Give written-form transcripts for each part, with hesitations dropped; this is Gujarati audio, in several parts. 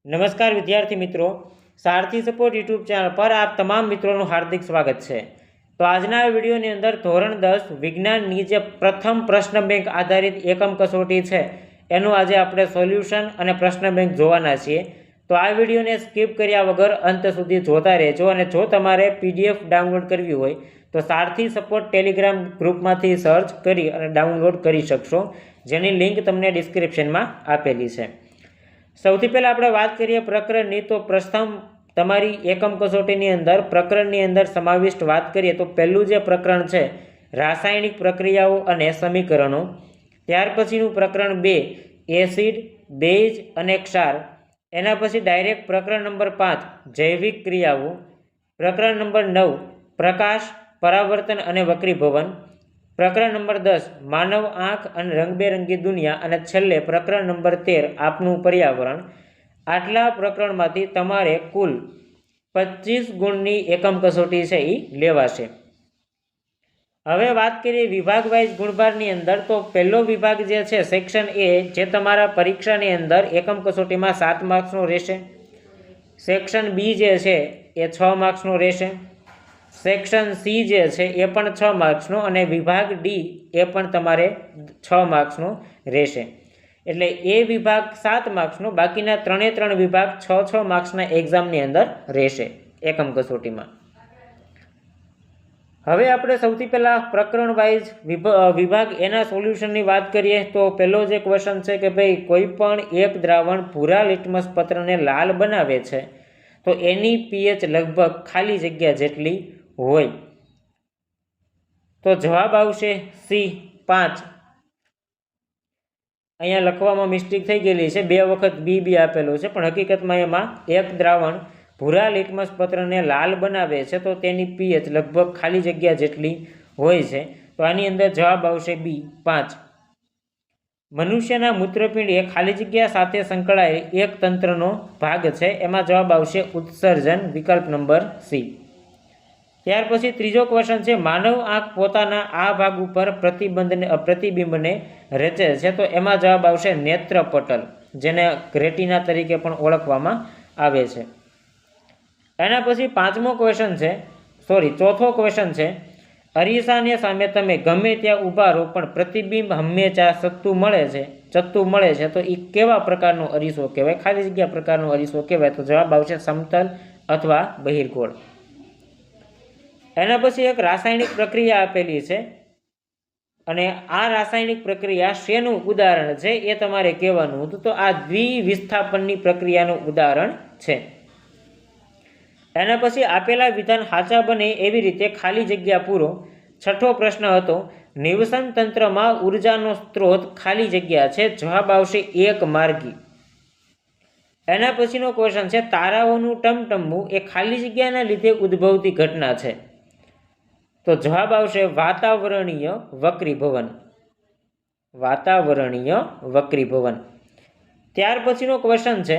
नमस्कार विद्यार्थी मित्रों, सारथी सपोर्ट यूट्यूब चैनल पर आप तमाम मित्रों हार्दिक स्वागत है। तो आजना विडियोनी अंदर धोरण 10 विज्ञाननी जे प्रथम प्रश्न बैंक आधारित एकम कसोटी है एनु आज आपणे सोल्यूशन और प्रश्न बैंक जोवाना छीए। तो आ विडियोने स्कीप कर्या वगर अंत सुधी जोता रहेजो और जो तमारे पीडीएफ डाउनलॉड करवी होय तो सारथी सपोर्ट टेलिग्राम ग्रुपमांथी सर्च करी अने डाउनलॉड करी शकशो, जेनी लिंक तमने डिस्क्रिप्शन में आपेली है। सौथी पहला આપણે વાત કરીએ પ્રકરણની, તો પ્રથમ તમારી એકમ કસોટીની અંદર પ્રકરણની અંદર સમાવિષ્ટ વાત કરીએ તો પહેલું જે પ્રકરણ છે રાસાયણિક પ્રક્રિયાઓ અને સમીકરણો, ત્યાર પછીનું પ્રકરણ 2 એસિડ, બેઝ અને ક્ષાર, એના પછી ડાયરેક્ટ પ્રકરણ નંબર 5 જૈવિક ક્રિયાઓ, પ્રકરણ નંબર 9 પ્રકાશ, પરાવર્તન અને વક્રીભવન, प्रकरण नंबर 10 मानव आँख और रंगबेरंगी दुनिया और छेल्ले प्रकरण नंबर 13 आपनु पर्यावरण। आटला प्रकरण में तमारे कुल 25 गुणनी एकम कसोटी है लेवाशे। हवे बात करिए विभाग वाइज गुणभारनी अंदर, तो पहलो विभाग जे छे सेक्शन ए जे तमारा परीक्षानी अंदर एकम कसोटी में 7 मार्क्सनो रहेशे। सेक्शन बी जे छे ए 6 मार्क्सनो रहेशे। सेक्शन सी जे छे ए पण 6 मार्क्सनो और विभाग डी ए पण तमारे 6 मार्क्सनो रहेशे। एटले ए विभाग 7 मार्क्सनो, बाकीना 3 विभाग 6 मार्क्सना एक्जामनी अंदर रहेशे एकम कसोटी में। हवे आपणे सौथी पहला प्रकरण वाइज विभाग एना सोल्यूशननी बात करिए तो पहलो जे क्वेश्चन है कि भाई कोईपण एक द्रावण भूरा लिटमस पत्रने लाल बनावे छे तो एनी पीएच लगभग खाली जग्या जेटली होय। तो जवाब आवशे सी 5। अहींया लखवामां मिस्टेक थई गेली छे, 2 वखत बी बी आपेलो छे, पण हकीकतमां एमां एक द्रावण भूरा लिटमस पत्रने लाल बनावे छे तो तेनी पीएच लगभग खाली जग्या जेटली होय छे। तो आनी अंदर जवाब आवशे बी 5। मनुष्यना मूत्रपिंड ए खाली जग्या साथे संकळाયેલ एक तंत्रनो भाग छे, एमां जवाब आवशे उत्सर्जन, विकल्प नंबर सी। त्यार पछी त्रीजो क्वेश्चन है मानव आँख पोताना आ भाग उपर प्रतिबिंबने रचे छे तो एमां जवाब आवशे नेत्रपटल, जेने रेटिना तरीके पण ओळखवामां आवे छे। एना पछी पांचमो क्वेश्चन है, चौथो क्वेश्चन है अरीसाने सामे तमे गमे त्या ऊभा रहो पण प्रतिबिंब हमेशा चत्तु मळे छे तो ई केवा प्रकारनो अरीसो कहेवाय, खाली जग्या प्रकारनो अरीसो कहेवाय। तो जवाब आवशे समतल अथवा बहिर्गोळ। एना पछी एक रासायणिक प्रक्रिया आपेली छे अने आ रासायणिक प्रक्रिया शेनुं उदाहरण छे ए तमारे कहेवानुं हतुं। तो आ द्विविस्थापननी प्रक्रियानुं उदाहरण छे। एना पछी आपेला विधान साचा बने एवी रीते खाली जग्या पूरो। छठो प्रश्न हतो निवसन तंत्र में ऊर्जानो स्त्रोत खाली जग्या छे, जवाब आवशे एक मार्गी। एना पछीनो क्वेश्चन छे ताराओनुं टमटमવું ए खाली जग्याना लीधे उद्भवती घटना छे, तो जवाब आवशे वातावरणीय वक्रीभवन। वातावरणीय वक्रीभवन। त्यार पछीनो क्वेश्चन छे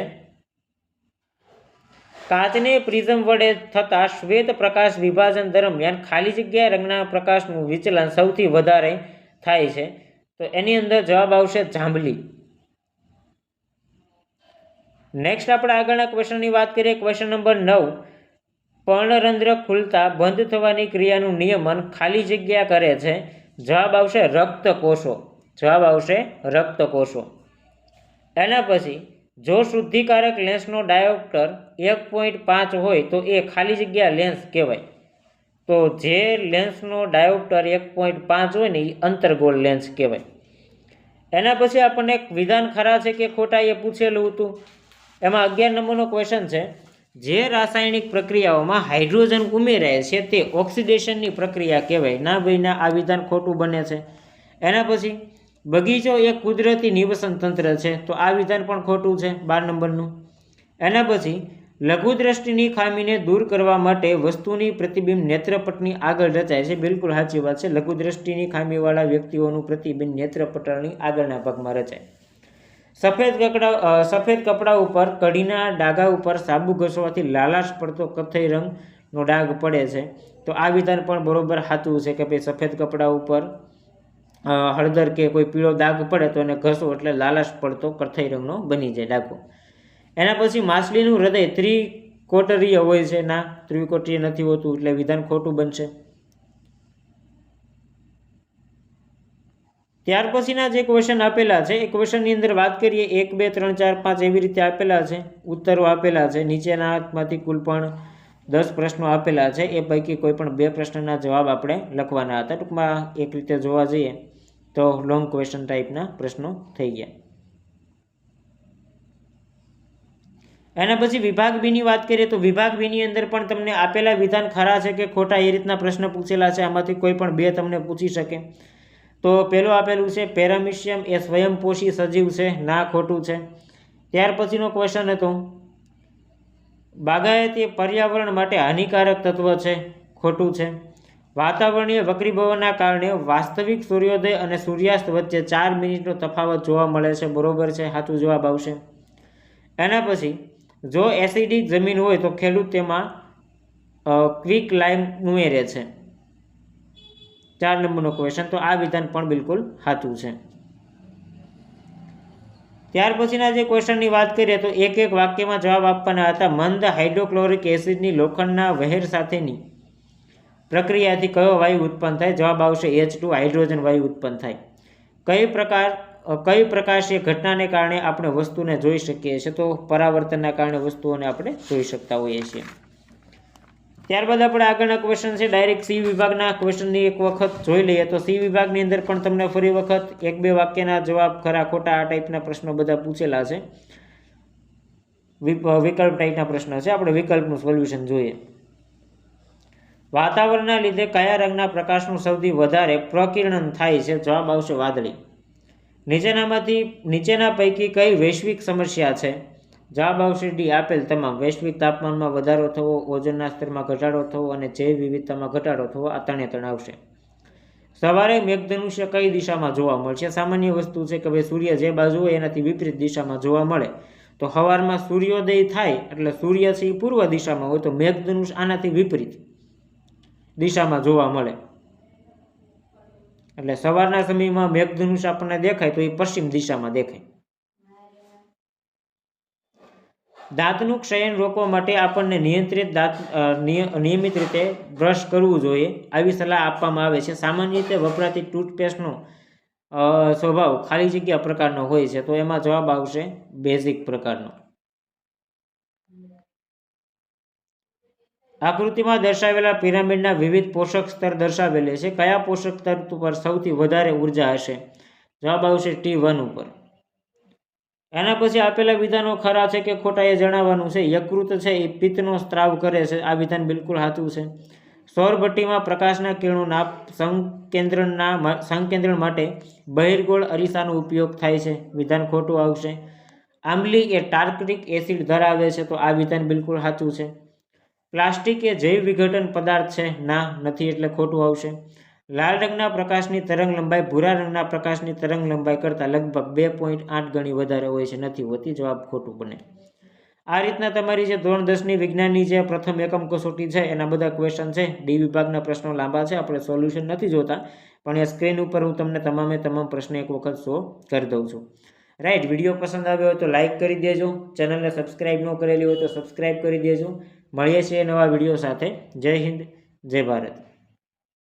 काचने प्रिज्म वडे थता श्वेत प्रकाश विभाजन दरमियान खाली जग्या रंगना प्रकाशनुं विचलन सौथी वधारे थाय छे, तो एनी अंदर जवाब आवशे जांबली। नेक्स्ट आपणे आगळना क्वेश्चननी वात करीए। क्वेश्चन नंबर 9 पर्णरंध्र खुलता बंध थवानी क्रियानुं नियमन खाली जग्या करे छे, जवाब आवशे रक्तकोषो। जवाब आवशे रक्तकोषो। एना पछी जो शुद्धिकारक लेंसनो डायोप्टर 1.5 होय तो ए खाली जग्या लेंस कहेवाय। तो जे लेंसनो डायोप्टर 1.5 होय ने अंतरगोल लेंस कहेवाय। एना पछी आपणे एक विधान खरा छे के खोटा ए पूछेलुं हतुं। एमां 11 नंबरनो क्वेश्चन छे जे रासायणिक प्रक्रियाओमां हाइड्रोजन उमेराय छे ते ऑक्सिडेशननी प्रक्रिया कहेवाय। ना भाई ना, आ विधान खोटुं बने छे। एना पछी बगीचो एक कुदरती निवसन तंत्र है, तो आ विधान पण खोटुं छे 12 नंबरनुं। एना पछी लघुदृष्टिनी खामीने दूर करवा माटे वस्तुनी प्रतिबिंब नेत्रपटनी आगळ रचाय छे, बिल्कुल साची वात छे। लघुदृष्टिनी खामीवाळा व्यक्तिओनुं प्रतिबिंब नेत्रपટલની આગળના ભાગમાં રચાય। सफेद कपड़ा उपर कढ़ीना डागा उपर साबु घसवाथी लालाश पड़तो कथई रंगनो डाग पड़े छे, तो आ विधान पण बरोबर साचुं छे कि भाई सफेद कपड़ा उपर हळदर के कोई पीळो दाग पड़े तो एने घसो एटले लालाश पड़तो कथई रंगनो बनी जाय डागो। એના પછી માછલીનું હૃદય ત્રિકોટરીય હોય છે, ના ત્રિકોટરીય નથી હોતું, એટલે વિધાન ખોટું બનશે. ત્યાર પછીના જે ક્વેશ્ચન આપેલા છે એ ક્વેશ્ચનની અંદર વાત કરીએ 1, 2, 3, 4, 5 એવી રીતે આપેલા છે, ઉત્તરો આપેલા છે. નીચેનામાંથી કુલ પણ 10 પ્રશ્નો આપેલા છે. એ પૈકી કોઈ પણ 2 પ્રશ્નના જવાબ આપણે લખવાના હતા. ટૂંકમાં એક રીતે જોવા જઈએ તો લોંગ ક્વેશ્ચન ટાઈપના પ્રશ્નો થઈ ગયા. એના પછી વિભાગ બીની વાત કરીએ તો વિભાગ બીની અંદર પણ તમને આપેલા વિધાન ખરા છે કે ખોટા એ રીતના પ્રશ્ન પૂછેલા છે. આમાંથી કોઈ પણ 2 તમને પૂછી શકે. તો પહેલું આપેલું છે પેરામિશિયમ એ સ્વયંપોષી સજીવ છે, ના ખોટું છે. ત્યાર પછીનો ક્વેશ્ચન હતો બાગાયતી પર્યાવરણ માટે હાનિકારક તત્વ છે, ખોટું છે. વાતાવરણીય વક્રીભવનના કારણે વાસ્તવિક સૂર્યોદય અને સૂર્યાસ્ત વચ્ચે 4 મિનિટનો તફાવત જોવા મળે છે, બરોબર છે, સાચું જવાબ આવશે. એના પછી જો એસિડિક જમીન હોય તો ખેડૂત તેમાં ક્વિક લાઇમ ઉમેરે છે. 4 નંબરનો ક્વેશ્ચન. તો આ વિધાન પણ બિલકુલ સાચું છે. ત્યાર પછીના જે ક્વેશ્ચનની વાત કરીએ તો એક વાક્યમાં જવાબ આપવાના હતા. મંદ હાઇડ્રોક્લોરિક એસિડની લોખંડના વહેર સાથેની પ્રક્રિયાથી કયો વાયુ ઉત્પન્ન થાય? જવાબ આવશે H2, હાઇડ્રોજન વાયુ ઉત્પન્ન થાય. કઈ પ્રકાશીય ઘટનાને કારણે આપણે વસ્તુને જોઈ શકીએ છીએ? તો પરાવર્તનના કારણે વસ્તુઓને આપણે જોઈ શકતા હોઈએ છીએ. ત્યારબાદ આપણે આગળના ક્વેશ્ચન છે ડાયરેક્ટ સી વિભાગના ક્વેશ્ચનની એક વખત જોઈ લઈએ. તો સી વિભાગની અંદર પણ તમને ફરી વખત 1-2 વાક્યના જવાબ ખરા ખોટા આ ટાઈપના પ્રશ્નો બધા પૂછેલા છે. વિકલ્પ ટાઈપના પ્રશ્નો છે. આપણે વિકલ્પનું સોલ્યુશન જોઈએ. વાતાવરણના લીધે કયા રંગના પ્રકાશનું સૌથી વધારે પ્રકિરણન થાય છે? જવાબ આવશે વાદળી. નીચેના પૈકી કઈ વૈશ્વિક સમસ્યા છે? જવાબ આવશે ડી, આપેલ તમામ. વૈશ્વિક તાપમાનમાં વધારો થવો, ઓઝોનના સ્તરમાં ઘટાડો થવો અને જૈવ વિવિધતામાં ઘટાડો થવો, આ ત્રણે આવશે. સવારે મેઘધનુષ્ય કઈ દિશામાં જોવા મળશે? સામાન્ય વસ્તુ છે કે ભાઈ સૂર્ય જે બાજુ હોય એનાથી વિપરીત દિશામાં જોવા મળે. તો સવારમાં સૂર્યોદય થાય એટલે સૂર્ય છે એ પૂર્વ દિશામાં હોય તો મેઘધનુષ આનાથી વિપરીત દિશામાં જોવા મળે. એટલે સવારના સમયમાં મેઘધનુષ આપણને દેખાય તો એ પશ્ચિમ દિશામાં દેખાય. દાંતનું ક્ષયન રોકવા માટે આપણને નિયમિત રીતે બ્રશ કરવું જોઈએ, આવી સલાહ આપવામાં આવે છે. સામાન્ય રીતે વપરાતી ટૂથપેસ્ટનો સ્વભાવ ખાલી જગ્યા પ્રકારનો હોય છે. તો એમાં જવાબ આવશે બેઝિક પ્રકારનો. આકૃતિમાં દર્શાવેલા પિરામિડના વિવિધ પોષક સ્તર દર્શાવેલે છે. કયા પોષક સ્તર પર સૌથી વધારે ઉર્જા હશે? જવાબ આવશે T1 ઉપર. એના પછી આપેલા વિધાનો ખરા છે કે ખોટા એ જણાવવાનું છે. યકૃત છે એ પિત્તનો સ્ત્રાવ કરે છે, આ વિધાન બિલકુલ સાચું છે. સૌરભઠ્ઠીમાં પ્રકાશના કિરણોના સંકેન્દ્રણ માટે બહિર્ગોળ અરીસાનો ઉપયોગ થાય છે, વિધાન ખોટું આવશે. આંબલી એ ટાર્ટરિક એસિડ ધરાવે છે, તો આ વિધાન બિલકુલ સાચું છે. પ્લાસ્ટિક એ જૈવ વિઘટન પદાર્થ છે, ના નથી, એટલે ખોટું આવશે. લાલ રંગના પ્રકાશની તરંગ લંબાઈ ભૂરા રંગના પ્રકાશની તરંગ લંબાઈ કરતાં લગભગ 2.8 ગણી વધારે હોય છે, નથી હોતી, જવાબ ખોટું બને. આ રીતના તમારી જે ધોરણ 10ની વિજ્ઞાનની જે પ્રથમ એકમ કસોટી છે એના બધા ક્વેશ્ચન છે. ડી વિભાગના પ્રશ્નો લાંબા છે, આપણે સોલ્યુશન નથી જોતા, પણ એ સ્ક્રીન ઉપર હું તમને તમામ પ્રશ્નો એક વખત શો કરી દઉં છું. રાઈટ. વિડીયો પસંદ આવ્યો હોય તો લાઇક કરી દેજો. ચેનલને સબસ્ક્રાઈબ ન કરેલી હોય તો સબસ્ક્રાઈબ કરી દેજો. મળીએ છીએ નવા વિડીયો સાથે. જય હિન્દ, જય ભારત.